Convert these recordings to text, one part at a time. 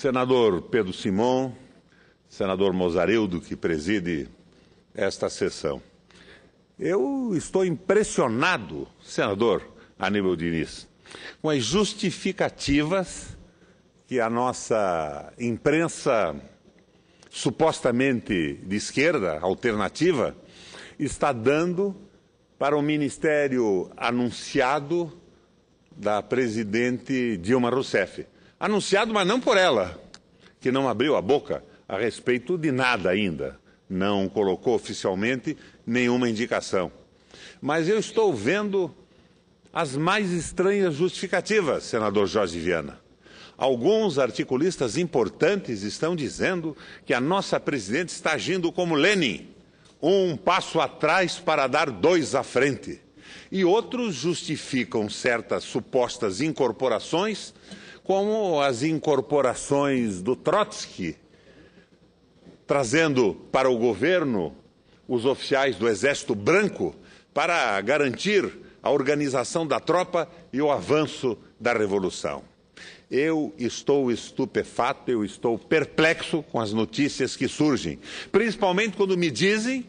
Senador Pedro Simon, senador Mozarildo, que preside esta sessão. Eu estou impressionado, senador Aníbal Diniz, com as justificativas que a nossa imprensa supostamente de esquerda, alternativa, está dando para o ministério anunciado da presidente Dilma Rousseff. Anunciado, mas não por ela, que não abriu a boca a respeito de nada ainda. Não colocou oficialmente nenhuma indicação. Mas eu estou vendo as mais estranhas justificativas, senador Jorge Viana. Alguns articulistas importantes estão dizendo que a nossa presidente está agindo como Lenin, um passo atrás para dar dois à frente. E outros justificam certas supostas incorporações, como as incorporações do Trotsky, trazendo para o governo os oficiais do Exército Branco para garantir a organização da tropa e o avanço da Revolução. Eu estou estupefato, eu estou perplexo com as notícias que surgem, principalmente quando me dizem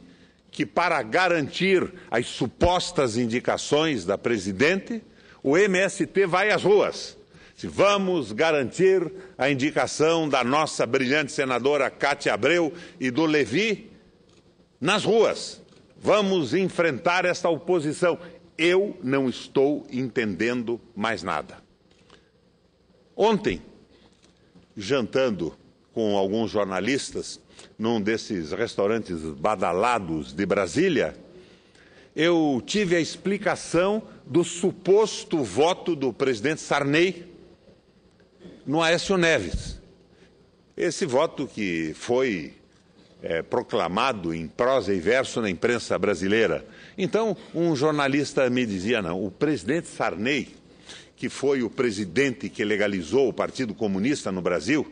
que, para garantir as supostas indicações da presidente, o MST vai às ruas. Vamos garantir a indicação da nossa brilhante senadora Cátia Abreu e do Levi nas ruas. Vamos enfrentar esta oposição. Eu não estou entendendo mais nada. Ontem, jantando com alguns jornalistas num desses restaurantes badalados de Brasília, eu tive a explicação do suposto voto do presidente Sarney no Aécio Neves. Esse voto que foi proclamado em prosa e verso na imprensa brasileira. Então, um jornalista me dizia, não, o presidente Sarney, que foi o presidente que legalizou o Partido Comunista no Brasil,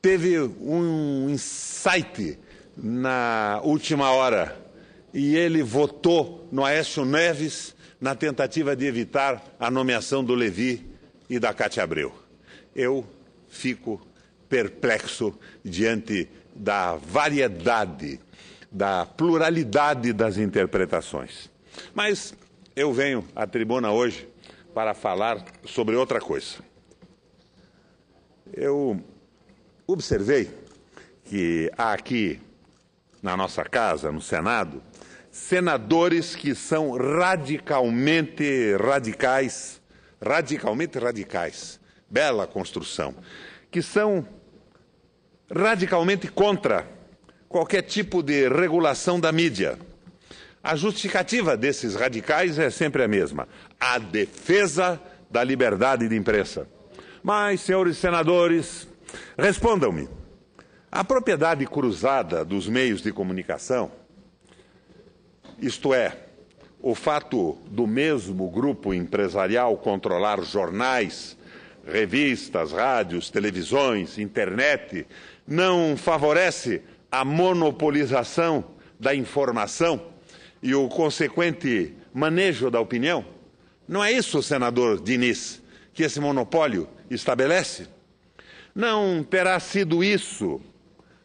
teve um insight na última hora e ele votou no Aécio Neves na tentativa de evitar a nomeação do Levi e da Cátia Abreu. Eu fico perplexo diante da variedade, da pluralidade das interpretações. Mas eu venho à tribuna hoje para falar sobre outra coisa. Eu observei que há aqui, na nossa casa, no Senado, senadores que são radicalmente radicais, bela construção, que são radicalmente contra qualquer tipo de regulação da mídia. A justificativa desses radicais é sempre a mesma: a defesa da liberdade de imprensa. Mas, senhores senadores, respondam-me. A propriedade cruzada dos meios de comunicação, isto é, o fato do mesmo grupo empresarial controlar jornais, revistas, rádios, televisões, internet, não favorece a monopolização da informação e o consequente manejo da opinião? Não é isso, senador Diniz, que esse monopólio estabelece? Não terá sido isso,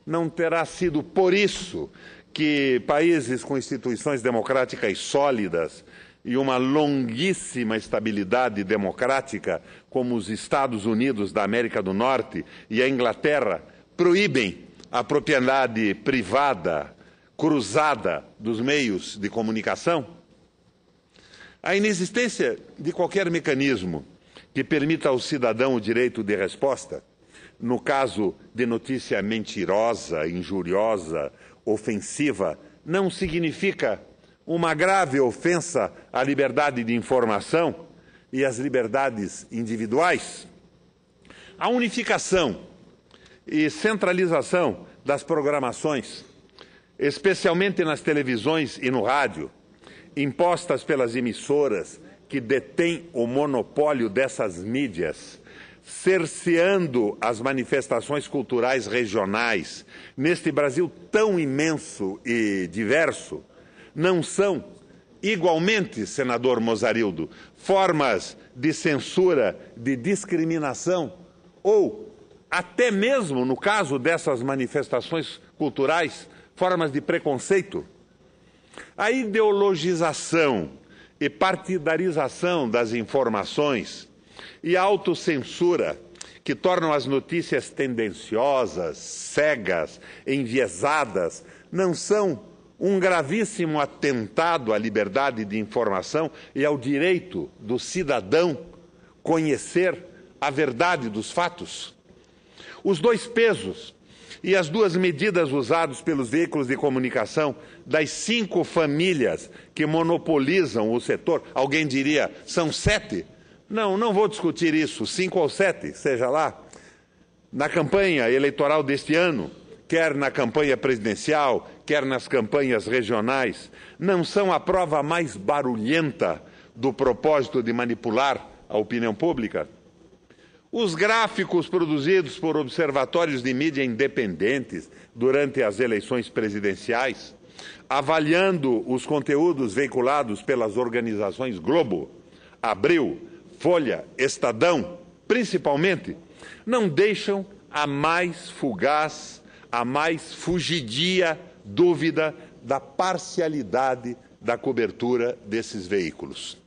não terá sido por isso que países com instituições democráticas sólidas e uma longuíssima estabilidade democrática, como os Estados Unidos da América do Norte e a Inglaterra, proíbem a propriedade privada cruzada dos meios de comunicação? A inexistência de qualquer mecanismo que permita ao cidadão o direito de resposta, no caso de notícia mentirosa, injuriosa, ofensiva, não significa uma grave ofensa à liberdade de informação e às liberdades individuais? A unificação e centralização das programações, especialmente nas televisões e no rádio, impostas pelas emissoras que detêm o monopólio dessas mídias, cerceando as manifestações culturais regionais neste Brasil tão imenso e diverso, não são, igualmente, senador Mozarildo, formas de censura, de discriminação ou até mesmo no caso dessas manifestações culturais, formas de preconceito. A ideologização e partidarização das informações e a autocensura que tornam as notícias tendenciosas, cegas, enviesadas, não são um gravíssimo atentado à liberdade de informação e ao direito do cidadão conhecer a verdade dos fatos? Os dois pesos e as duas medidas usados pelos veículos de comunicação das 5 famílias que monopolizam o setor, alguém diria, são 7? Não vou discutir isso, 5 ou 7, seja lá. Na campanha eleitoral deste ano, quer na campanha presidencial, quer nas campanhas regionais, não são a prova mais barulhenta do propósito de manipular a opinião pública? Os gráficos produzidos por observatórios de mídia independentes durante as eleições presidenciais, avaliando os conteúdos veiculados pelas organizações Globo, Abril, Folha, Estadão, principalmente, não deixam a mais fugaz, a mais fugidia dúvida da parcialidade da cobertura desses veículos.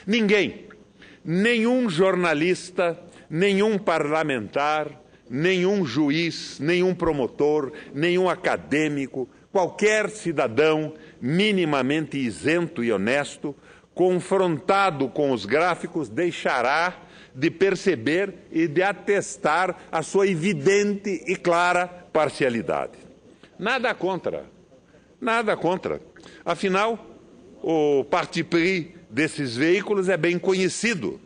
Ninguém, nenhum jornalista, nenhum parlamentar, nenhum juiz, nenhum promotor, nenhum acadêmico, qualquer cidadão minimamente isento e honesto, confrontado com os gráficos, deixará de perceber e de atestar a sua evidente e clara parcialidade. Nada contra, nada contra. Afinal, o parti pris desses veículos é bem conhecido,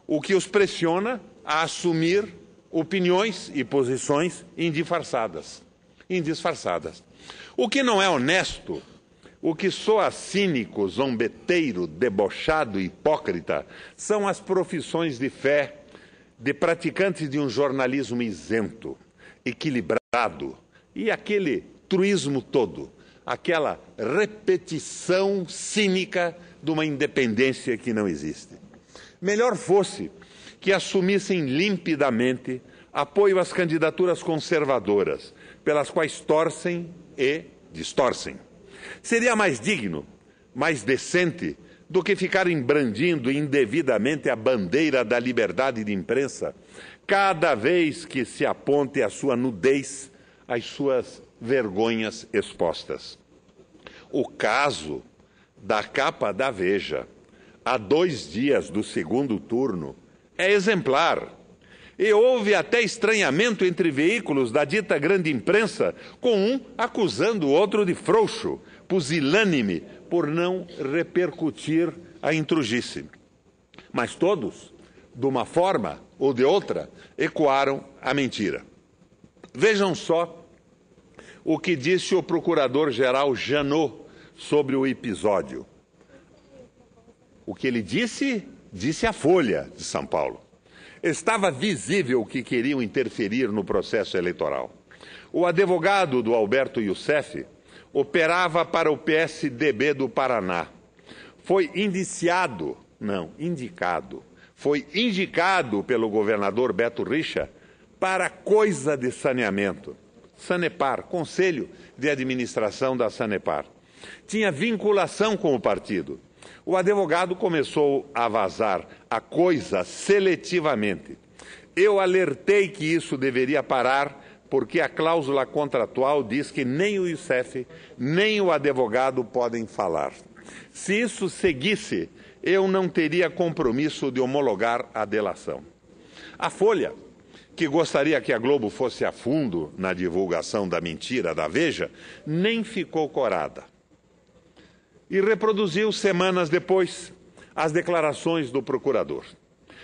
o que os pressiona a assumir opiniões e posições indisfarçadas. O que não é honesto, o que soa cínico, zombeteiro, debochado e hipócrita, são as profissões de fé de praticantes de um jornalismo isento, equilibrado, e aquele truísmo todo, aquela repetição cínica de uma independência que não existe. Melhor fosse que assumissem limpidamente apoio às candidaturas conservadoras, pelas quais torcem e distorcem. Seria mais digno, mais decente, do que ficarem brandindo indevidamente a bandeira da liberdade de imprensa, cada vez que se aponte a sua nudez, as suas vergonhas expostas. O caso da capa da Veja, há 2 dias do segundo turno, é exemplar. E houve até estranhamento entre veículos da dita grande imprensa, com um acusando o outro de frouxo, pusilânime, por não repercutir a intrugice. Mas todos, de uma forma ou de outra, ecoaram a mentira. Vejam só o que disse o procurador-geral Janot sobre o episódio. O que ele disse à Folha de São Paulo. Estava visível que queriam interferir no processo eleitoral. O advogado do Alberto Youssef operava para o PSDB do Paraná. Foi indicado pelo governador Beto Richa para coisa de saneamento. Sanepar, Conselho de Administração da Sanepar. Tinha vinculação com o partido. O advogado começou a vazar a coisa seletivamente. Eu alertei que isso deveria parar, porque a cláusula contratual diz que nem o Youssef, nem o advogado podem falar. Se isso seguisse, eu não teria compromisso de homologar a delação. A Folha, que gostaria que a Globo fosse a fundo na divulgação da mentira da Veja, nem ficou corada. E reproduziu semanas depois as declarações do procurador.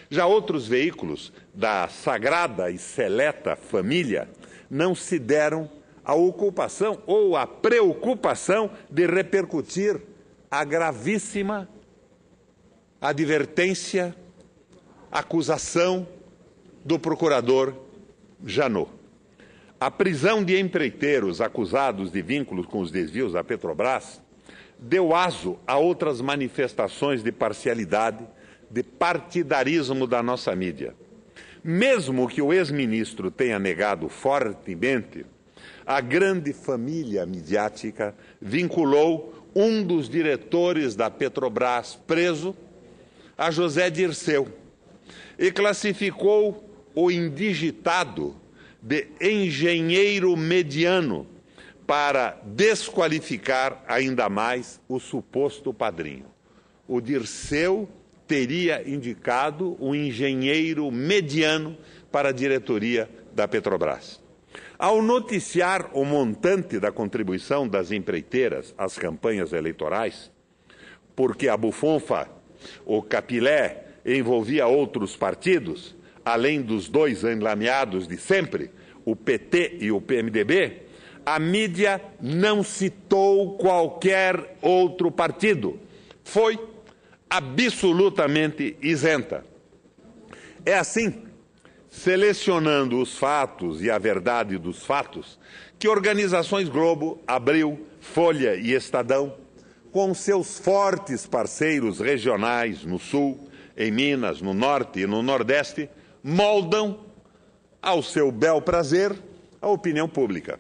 Já outros veículos da sagrada e seleta família não se deram a ocupação ou a preocupação de repercutir a gravíssima advertência, acusação do procurador Janot. A prisão de empreiteiros acusados de vínculos com os desvios da Petrobras deu aso a outras manifestações de parcialidade, de partidarismo da nossa mídia. Mesmo que o ex-ministro tenha negado fortemente, a grande família midiática vinculou um dos diretores da Petrobras preso a José Dirceu e classificou o indigitado de engenheiro mediano para desqualificar ainda mais o suposto padrinho. O Dirceu teria indicado um engenheiro mediano para a diretoria da Petrobras. Ao noticiar o montante da contribuição das empreiteiras às campanhas eleitorais, porque a bufunfa, o capilé, envolvia outros partidos, além dos dois enlameados de sempre, o PT e o PMDB, a mídia não citou qualquer outro partido. Foi absolutamente isenta. É assim, selecionando os fatos e a verdade dos fatos, que organizações Globo, Abril, Folha e Estadão, com seus fortes parceiros regionais no Sul, em Minas, no Norte e no Nordeste, moldam, ao seu bel prazer, a opinião pública.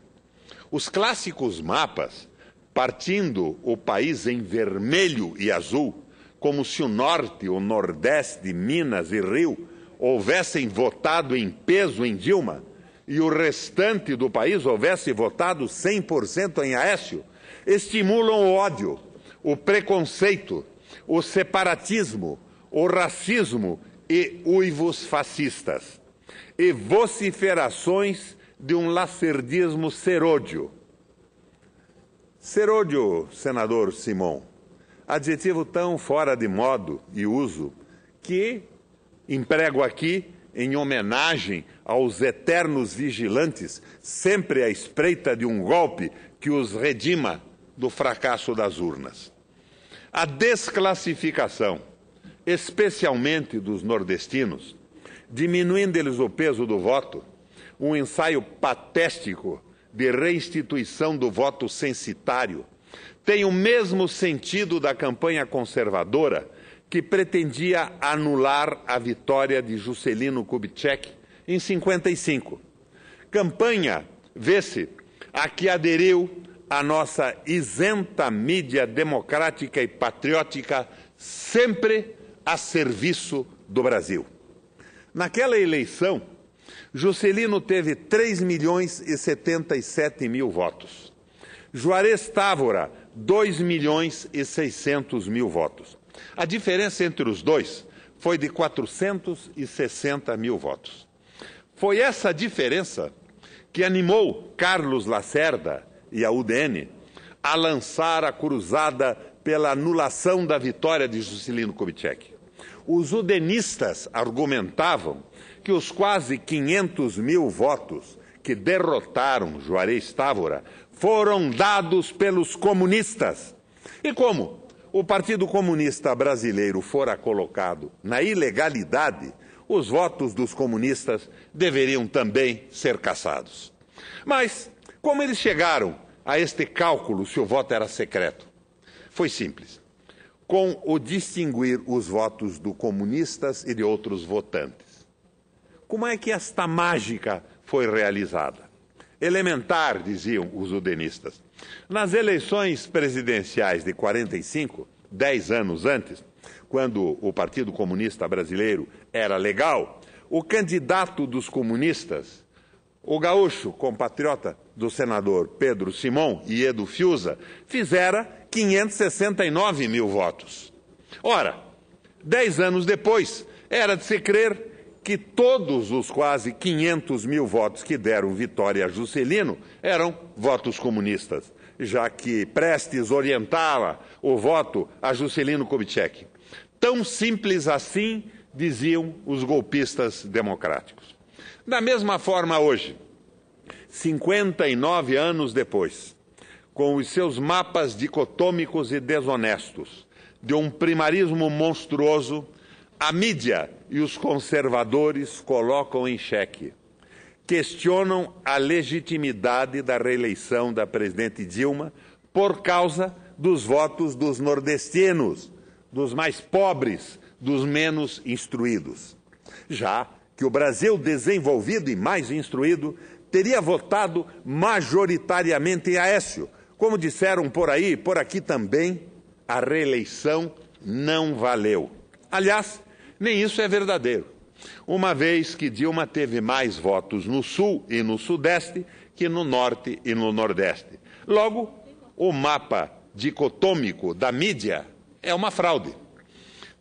Os clássicos mapas, partindo o país em vermelho e azul, como se o Norte, o Nordeste, Minas e Rio houvessem votado em peso em Dilma e o restante do país houvesse votado 100% em Aécio, estimulam o ódio, o preconceito, o separatismo, o racismo e uivos fascistas, e vociferações de um lacerdismo serôdio. Serôdio, senador Simon, adjetivo tão fora de modo e uso que emprego aqui em homenagem aos eternos vigilantes, sempre à espreita de um golpe que os redima do fracasso das urnas. A desclassificação, especialmente dos nordestinos, diminuindo-lhes o peso do voto, um ensaio patético de reinstituição do voto censitário, tem o mesmo sentido da campanha conservadora que pretendia anular a vitória de Juscelino Kubitschek em 55. Campanha, vê-se, a que aderiu a nossa isenta mídia democrática e patriótica, sempre a serviço do Brasil. Naquela eleição, Juscelino teve 3.077.000 votos. Juarez Távora, 2.600.000 votos. A diferença entre os dois foi de 460.000 votos. Foi essa diferença que animou Carlos Lacerda e a UDN a lançar a cruzada pela anulação da vitória de Juscelino Kubitschek. Os udenistas argumentavam que os quase 500.000 votos que derrotaram Juarez Távora foram dados pelos comunistas. E como o Partido Comunista Brasileiro fora colocado na ilegalidade, os votos dos comunistas deveriam também ser cassados. Mas, como eles chegaram a este cálculo se o voto era secreto? Foi simples. Com o distinguir os votos de comunistas e de outros votantes. Como é que esta mágica foi realizada? Elementar, diziam os udenistas. Nas eleições presidenciais de 45, 10 anos antes, quando o Partido Comunista Brasileiro era legal, o candidato dos comunistas, o gaúcho compatriota do senador Pedro Simon e Edu Fiuza, fizera 569.000 votos. Ora, 10 anos depois, era de se crer que todos os quase 500.000 votos que deram vitória a Juscelino eram votos comunistas, já que Prestes orientava o voto a Juscelino Kubitschek. Tão simples assim, diziam os golpistas democráticos. Da mesma forma hoje, 59 anos depois, com os seus mapas dicotômicos e desonestos, de um primarismo monstruoso, a mídia e os conservadores colocam em xeque, questionam a legitimidade da reeleição da presidente Dilma por causa dos votos dos nordestinos, dos mais pobres, dos menos instruídos. Já que o Brasil desenvolvido e mais instruído teria votado majoritariamente em Aécio. Como disseram por aí e por aqui também, a reeleição não valeu. Aliás, nem isso é verdadeiro, uma vez que Dilma teve mais votos no Sul e no Sudeste que no Norte e no Nordeste. Logo, o mapa dicotômico da mídia é uma fraude.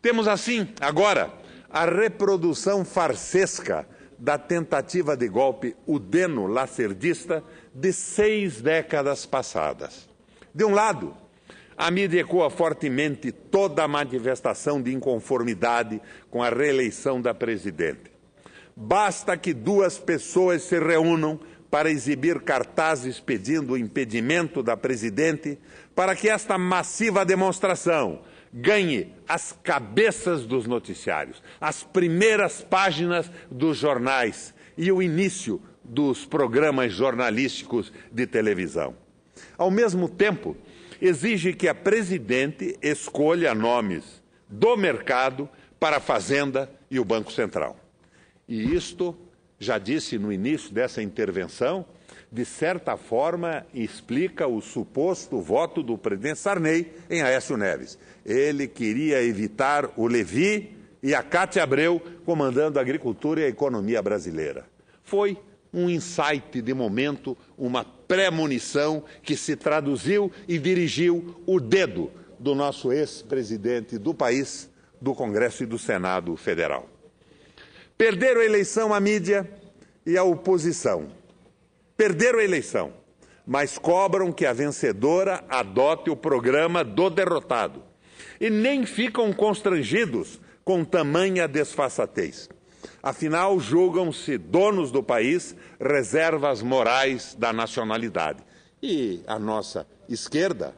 Temos, assim, agora, a reprodução farsesca da tentativa de golpe udeno-lacerdista de 6 décadas passadas. De um lado, a mídia ecoa fortemente toda a manifestação de inconformidade com a reeleição da presidente. Basta que 2 pessoas se reúnam para exibir cartazes pedindo o impedimento da presidente para que esta massiva demonstração ganhe as cabeças dos noticiários, as primeiras páginas dos jornais e o início dos programas jornalísticos de televisão. Ao mesmo tempo, exige que a presidente escolha nomes do mercado para a Fazenda e o Banco Central. E isto, já disse no início dessa intervenção, de certa forma explica o suposto voto do presidente Sarney em Aécio Neves. Ele queria evitar o Levi e a Cátia Abreu comandando a agricultura e a economia brasileira. Foi um insight de momento, uma premonição que se traduziu e dirigiu o dedo do nosso ex-presidente do país, do Congresso e do Senado Federal. Perderam a eleição a mídia e a oposição. Perderam a eleição, mas cobram que a vencedora adote o programa do derrotado. E nem ficam constrangidos com tamanha desfaçatez. Afinal, julgam-se donos do país, reservas morais da nacionalidade. E a nossa esquerda,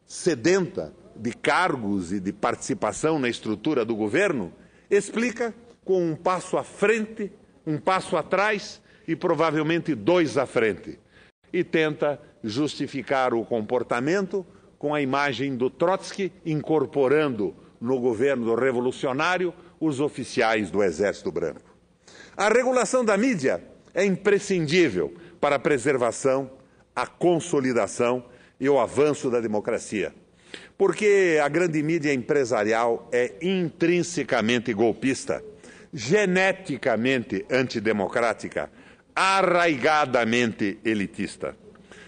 sedenta de cargos e de participação na estrutura do governo, explica com um passo à frente, um passo atrás e provavelmente 2 à frente. E tenta justificar o comportamento com a imagem do Trotsky incorporando no governo revolucionário os oficiais do Exército Branco. A regulação da mídia é imprescindível para a preservação, a consolidação e o avanço da democracia. Porque a grande mídia empresarial é intrinsecamente golpista, geneticamente antidemocrática, arraigadamente elitista.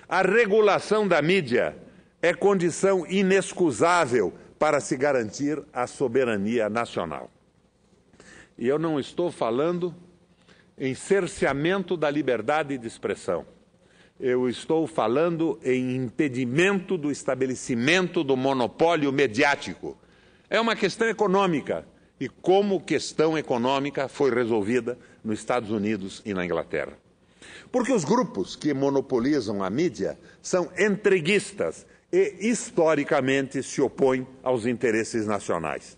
A regulação da mídia é condição inexcusável para se garantir a soberania nacional. E eu não estou falando em cerceamento da liberdade de expressão. Eu estou falando em impedimento do estabelecimento do monopólio mediático. É uma questão econômica. E como questão econômica foi resolvida nos Estados Unidos e na Inglaterra. Porque os grupos que monopolizam a mídia são entreguistas e, historicamente, se opõem aos interesses nacionais,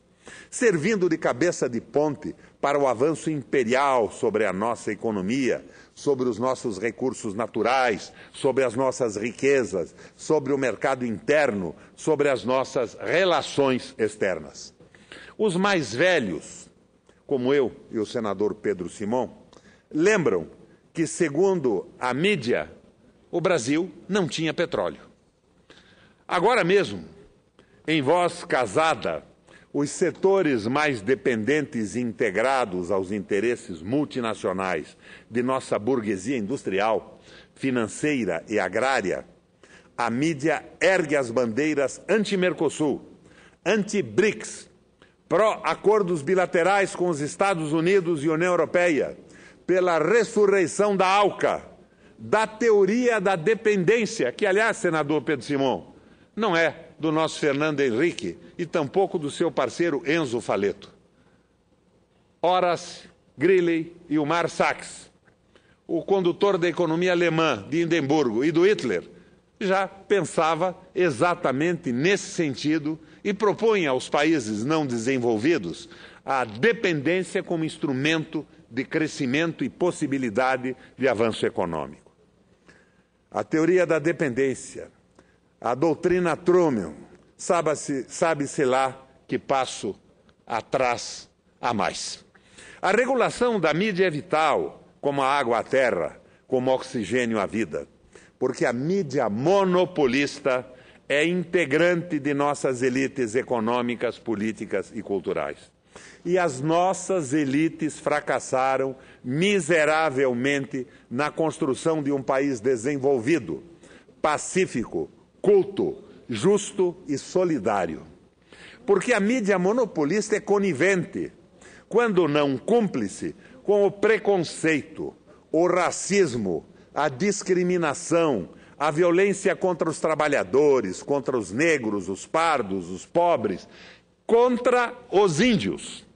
servindo de cabeça de ponte para o avanço imperial sobre a nossa economia, sobre os nossos recursos naturais, sobre as nossas riquezas, sobre o mercado interno, sobre as nossas relações externas. Os mais velhos, como eu e o senador Pedro Simão, lembram que, segundo a mídia, o Brasil não tinha petróleo. Agora mesmo, em Voz Casada, os setores mais dependentes e integrados aos interesses multinacionais de nossa burguesia industrial, financeira e agrária, a mídia ergue as bandeiras anti-Mercosul, anti-BRICS, pró-acordos bilaterais com os Estados Unidos e União Europeia, pela ressurreição da ALCA, da teoria da dependência, que, aliás, senador Pedro Simão, não é do nosso Fernando Henrique e tampouco do seu parceiro Enzo Faleto. Horace Greeley e o Mar Sachs, o condutor da economia alemã de Hindenburgo e do Hitler, já pensava exatamente nesse sentido e propõe aos países não desenvolvidos a dependência como instrumento de crescimento e possibilidade de avanço econômico. A teoria da dependência, a doutrina Truman, sabe-se lá que passo atrás a mais. A regulação da mídia é vital, como a água à terra, como o oxigênio à vida, porque a mídia monopolista é integrante de nossas elites econômicas, políticas e culturais. E as nossas elites fracassaram miseravelmente na construção de um país desenvolvido, pacífico, culto, justo e solidário. Porque a mídia monopolista é conivente, quando não cúmplice, com o preconceito, o racismo, a discriminação, a violência contra os trabalhadores, contra os negros, os pardos, os pobres, contra os índios.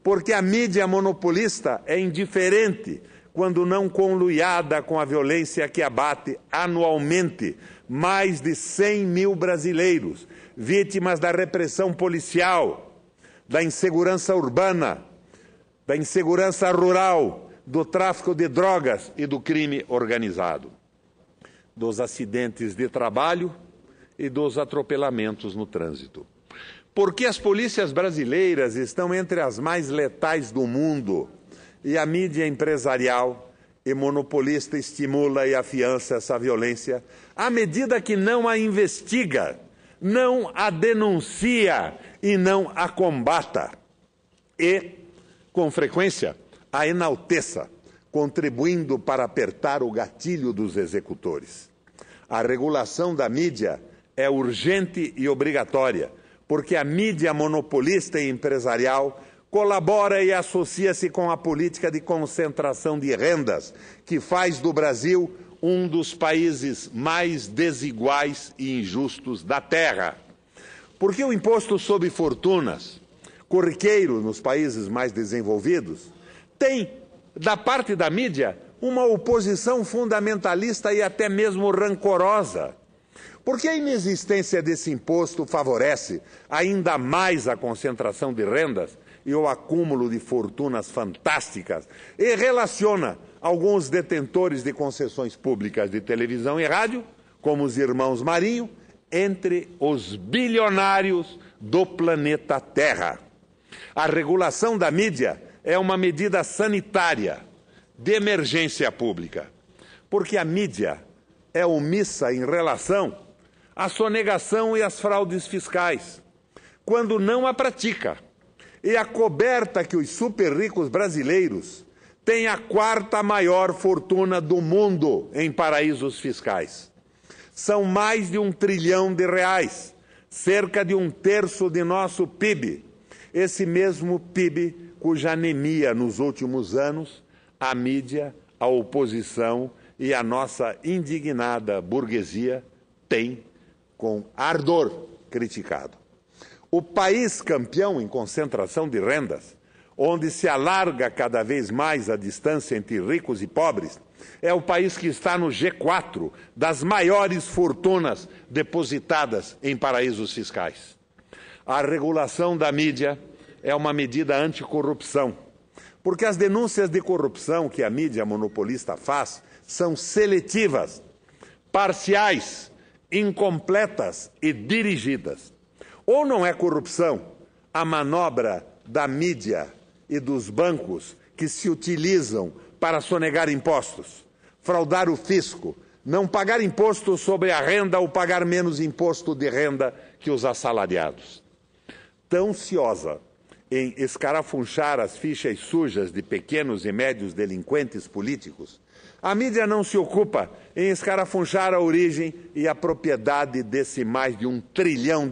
Porque a mídia monopolista é indiferente quando não conluiada com a violência que abate anualmente mais de 100 mil brasileiros, vítimas da repressão policial, da insegurança urbana, da insegurança rural, do tráfico de drogas e do crime organizado, dos acidentes de trabalho e dos atropelamentos no trânsito. Porque as polícias brasileiras estão entre as mais letais do mundo e a mídia empresarial e monopolista estimula e afiança essa violência à medida que não a investiga, não a denuncia e não a combata. E, com frequência, a enalteça, contribuindo para apertar o gatilho dos executores. A regulação da mídia é urgente e obrigatória, porque a mídia monopolista e empresarial colabora e associa-se com a política de concentração de rendas, que faz do Brasil um dos países mais desiguais e injustos da Terra. Porque o imposto sobre fortunas, corriqueiro nos países mais desenvolvidos, tem, da parte da mídia, uma oposição fundamentalista e até mesmo rancorosa. Porque a inexistência desse imposto favorece ainda mais a concentração de rendas e o acúmulo de fortunas fantásticas e relaciona alguns detentores de concessões públicas de televisão e rádio, como os irmãos Marinho, entre os bilionários do planeta Terra. A regulação da mídia é uma medida sanitária de emergência pública, porque a mídia é omissa em relação à sonegação e às fraudes fiscais, quando não a pratica, e acoberta que os super ricos brasileiros têm a quarta maior fortuna do mundo em paraísos fiscais. São mais de R$1 trilhão, cerca de 1/3 de nosso PIB. Esse mesmo PIB cuja anemia nos últimos anos a mídia, a oposição e a nossa indignada burguesia tem com ardor criticado. O país campeão em concentração de rendas, onde se alarga cada vez mais a distância entre ricos e pobres, é o país que está no G4 das maiores fortunas depositadas em paraísos fiscais. A regulação da mídia é uma medida anticorrupção, porque as denúncias de corrupção que a mídia monopolista faz são seletivas, parciais, incompletas e dirigidas. Ou não é corrupção a manobra da mídia e dos bancos que se utilizam para sonegar impostos, fraudar o fisco, não pagar imposto sobre a renda ou pagar menos imposto de renda que os assalariados. Tão ciosa em escarafunchar as fichas sujas de pequenos e médios delinquentes políticos, a mídia não se ocupa em escarafunchar a origem e a propriedade desse mais de R$1 trilhão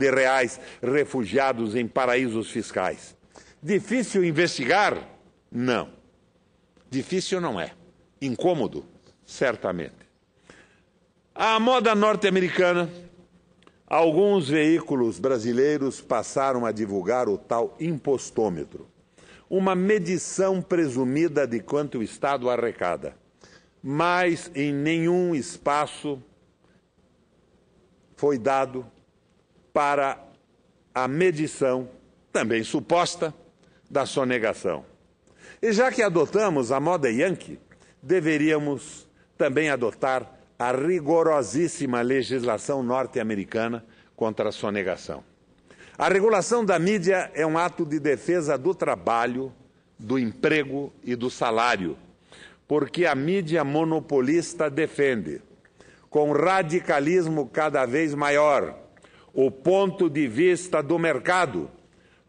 refugiados em paraísos fiscais. Difícil investigar? Não. Difícil não é. Incômodo? Certamente. À moda norte-americana, alguns veículos brasileiros passaram a divulgar o tal impostômetro, uma medição presumida de quanto o Estado arrecada, mas em nenhum espaço foi dado para a medição, também suposta, da sonegação. E já que adotamos a moda Yankee, deveríamos também adotar a rigorosíssima legislação norte-americana contra a sonegação. A regulação da mídia é um ato de defesa do trabalho, do emprego e do salário, porque a mídia monopolista defende, com radicalismo cada vez maior, o ponto de vista do mercado,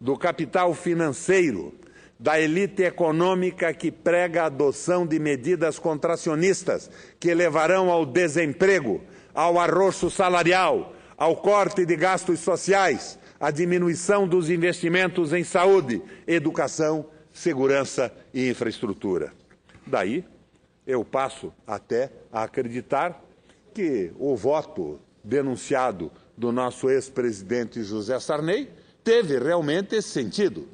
do capital financeiro, da elite econômica que prega a adoção de medidas contracionistas que levarão ao desemprego, ao arroxo salarial, ao corte de gastos sociais, à diminuição dos investimentos em saúde, educação, segurança e infraestrutura. Daí, eu passo até a acreditar que o voto denunciado do nosso ex-presidente José Sarney teve realmente esse sentido: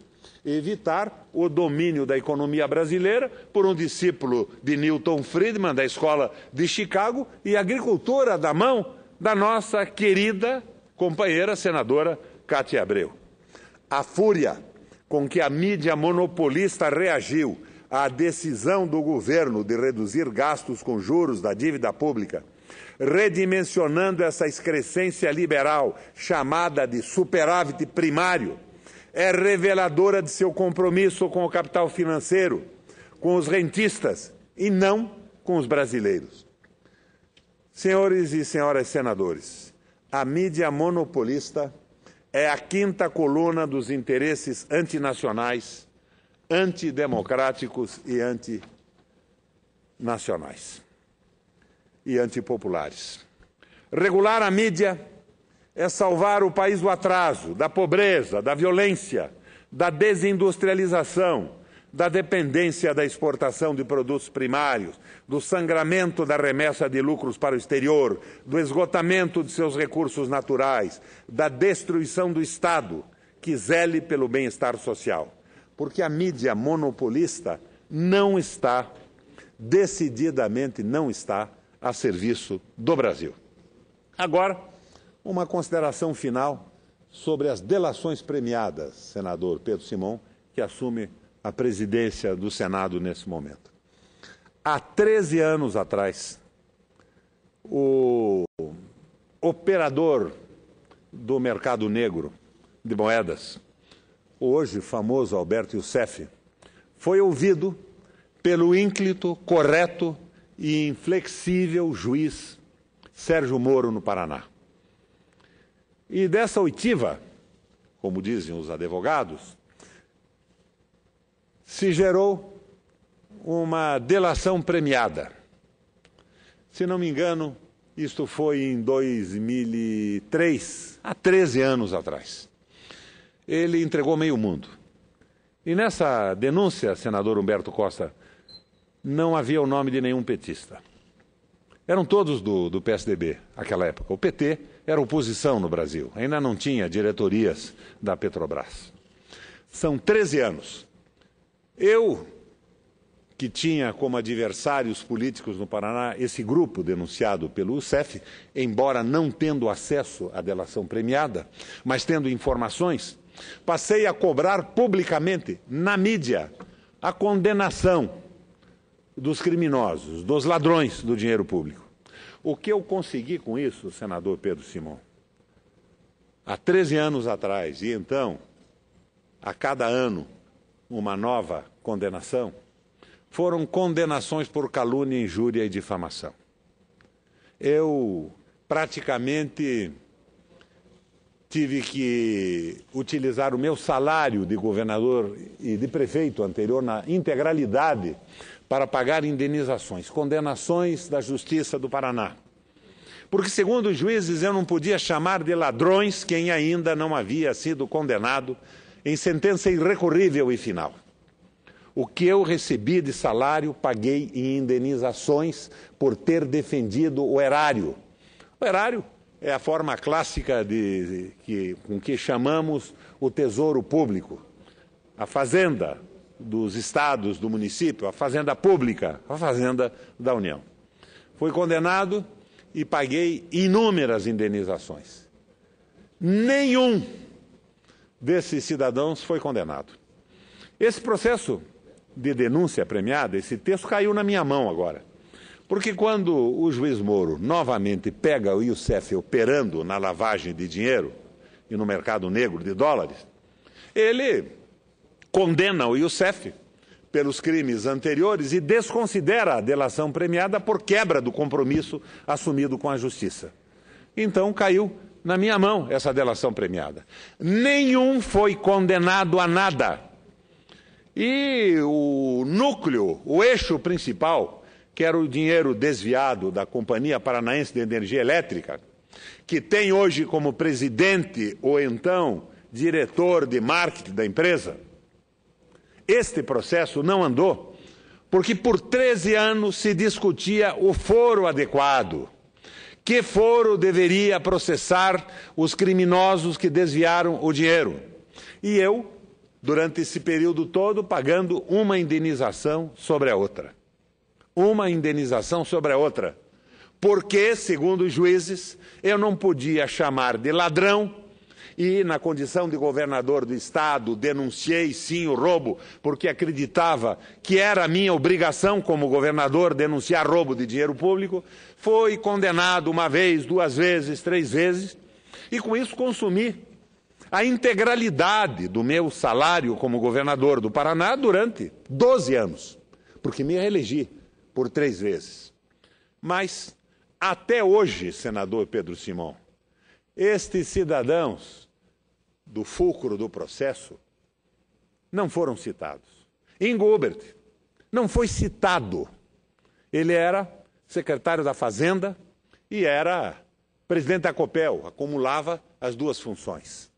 evitar o domínio da economia brasileira por um discípulo de Milton Friedman, da Escola de Chicago, e agricultura da mão da nossa querida companheira senadora Cátia Abreu. A fúria com que a mídia monopolista reagiu à decisão do governo de reduzir gastos com juros da dívida pública, redimensionando essa excrescência liberal chamada de superávit primário, é reveladora de seu compromisso com o capital financeiro, com os rentistas e não com os brasileiros. Senhores e senhoras senadores, a mídia monopolista é a quinta coluna dos interesses antinacionais, antidemocráticos e antinacionais e antipopulares. Regular a mídia é salvar o país do atraso, da pobreza, da violência, da desindustrialização, da dependência da exportação de produtos primários, do sangramento da remessa de lucros para o exterior, do esgotamento de seus recursos naturais, da destruição do Estado, que zele pelo bem-estar social. Porque a mídia monopolista não está, decididamente não está, a serviço do Brasil. Agora, uma consideração final sobre as delações premiadas, senador Pedro Simon, que assume a presidência do Senado nesse momento. Há 13 anos atrás, o operador do mercado negro de moedas, o hoje famoso Alberto Youssef, foi ouvido pelo ínclito, correto e inflexível juiz Sérgio Moro, no Paraná. E dessa oitiva, como dizem os advogados, se gerou uma delação premiada. Se não me engano, isto foi em 2003, há 13 anos atrás. Ele entregou meio mundo. E nessa denúncia, senador Humberto Costa, não havia o nome de nenhum petista. Eram todos do PSDB, naquela época. O PT era oposição no Brasil, ainda não tinha diretorias da Petrobras. São 13 anos. Eu, que tinha como adversários políticos no Paraná esse grupo denunciado pelo UCEF, embora não tendo acesso à delação premiada, mas tendo informações, passei a cobrar publicamente, na mídia, a condenação dos criminosos, dos ladrões do dinheiro público. O que eu consegui com isso, senador Pedro Simon, há 13 anos atrás, e então, a cada ano, uma nova condenação, foram condenações por calúnia, injúria e difamação. Eu praticamente tive que utilizar o meu salário de governador e de prefeito anterior na integralidade para pagar indenizações, condenações da Justiça do Paraná. Porque, segundo os juízes, eu não podia chamar de ladrões quem ainda não havia sido condenado em sentença irrecorrível e final. O que eu recebi de salário, paguei em indenizações por ter defendido o erário. O erário é a forma clássica com que chamamos o tesouro público, a fazenda dos estados, do município, a fazenda pública, a fazenda da União. Fui condenado e paguei inúmeras indenizações. Nenhum desses cidadãos foi condenado. Esse processo de denúncia premiada, esse texto caiu na minha mão agora. Porque quando o juiz Moro novamente pega o Youssef operando na lavagem de dinheiro e no mercado negro de dólares, ele condena o Youssef pelos crimes anteriores e desconsidera a delação premiada por quebra do compromisso assumido com a Justiça. Então caiu na minha mão essa delação premiada. Nenhum foi condenado a nada. E o núcleo, o eixo principal, que era o dinheiro desviado da Companhia Paranaense de Energia Elétrica, que tem hoje como presidente o então diretor de marketing da empresa, este processo não andou porque por 13 anos se discutia o foro adequado. Que foro deveria processar os criminosos que desviaram o dinheiro? E eu, durante esse período todo, pagando uma indenização sobre a outra. Uma indenização sobre a outra. Porque, segundo os juízes, eu não podia chamar de ladrão e, na condição de governador do Estado, denunciei sim o roubo, porque acreditava que era minha obrigação como governador denunciar roubo de dinheiro público. Foi condenado uma vez, 2 vezes, 3 vezes, e com isso consumi a integralidade do meu salário como governador do Paraná durante 12 anos, porque me reelegi por 3 vezes. Mas, até hoje, senador Pedro Simão, estes cidadãos do fulcro do processo não foram citados. Ingo Hubert não foi citado. Ele era secretário da Fazenda e era presidente da Copel, acumulava as 2 funções.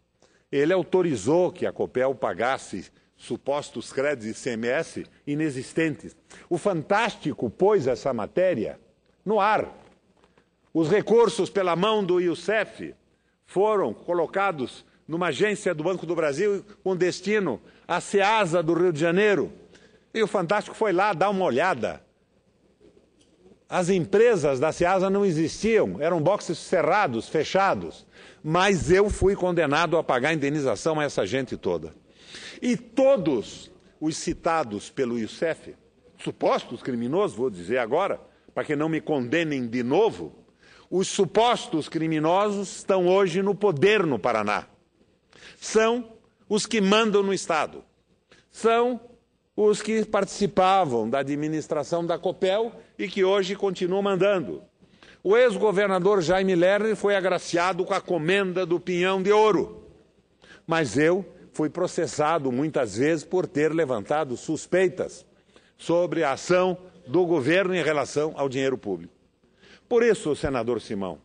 Ele autorizou que a Copel pagasse supostos créditos ICMS inexistentes. O Fantástico pôs essa matéria no ar. Os recursos pela mão do Youssef foram colocados numa agência do Banco do Brasil com destino à Ceasa do Rio de Janeiro. E o Fantástico foi lá dar uma olhada. As empresas da Ceasa não existiam, eram boxes cerrados, fechados. Mas eu fui condenado a pagar indenização a essa gente toda. E todos os citados pelo Youssef, supostos criminosos, vou dizer agora, para que não me condenem de novo, os supostos criminosos estão hoje no poder no Paraná. São os que mandam no Estado. São os que participavam da administração da Copel e que hoje continuam mandando. O ex-governador Jaime Lerner foi agraciado com a comenda do Pinhão de Ouro. Mas eu fui processado muitas vezes por ter levantado suspeitas sobre a ação do governo em relação ao dinheiro público. Por isso, senador Simão,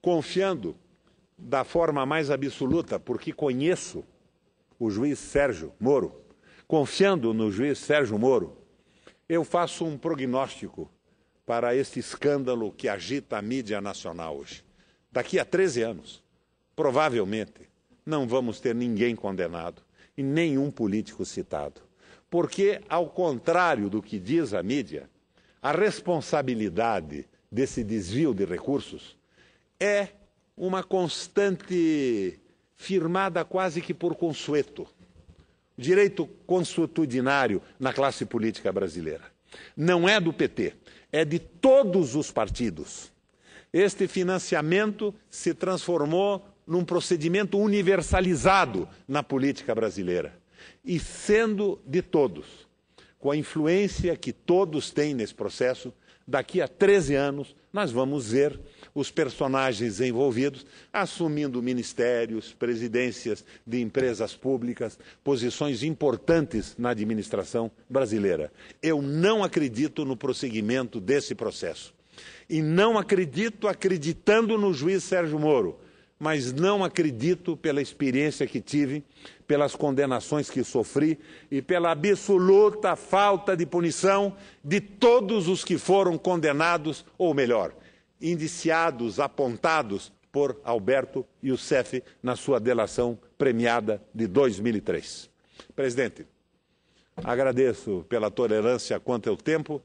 confiando da forma mais absoluta, porque conheço o juiz Sérgio Moro, confiando no juiz Sérgio Moro, eu faço um prognóstico para este escândalo que agita a mídia nacional hoje. Daqui a 13 anos, provavelmente, não vamos ter ninguém condenado e nenhum político citado. Porque, ao contrário do que diz a mídia, a responsabilidade desse desvio de recursos é uma constante firmada quase que por consueto. Direito consuetudinário na classe política brasileira. Não é do PT, é de todos os partidos. Este financiamento se transformou num procedimento universalizado na política brasileira. E sendo de todos, com a influência que todos têm nesse processo, daqui a 13 anos nós vamos ver os personagens envolvidos assumindo ministérios, presidências de empresas públicas, posições importantes na administração brasileira. Eu não acredito no prosseguimento desse processo. E não acredito acreditando no juiz Sérgio Moro, mas não acredito pela experiência que tive, pelas condenações que sofri e pela absoluta falta de punição de todos os que foram condenados, ou melhor, indiciados, apontados por Alberto Youssef na sua delação premiada de 2003. Presidente, agradeço pela tolerância quanto ao tempo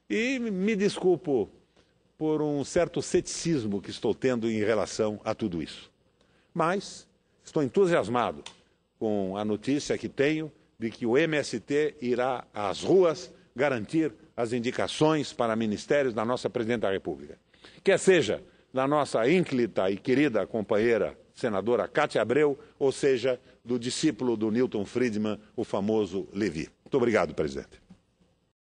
e me desculpo por um certo ceticismo que estou tendo em relação a tudo isso. Mas estou entusiasmado com a notícia que tenho de que o MST irá às ruas garantir as indicações para ministérios da nossa Presidente da República. Quer seja da nossa ínclita e querida companheira senadora Cátia Abreu, ou seja, do discípulo do Newton Friedman, o famoso Levi. Muito obrigado, presidente.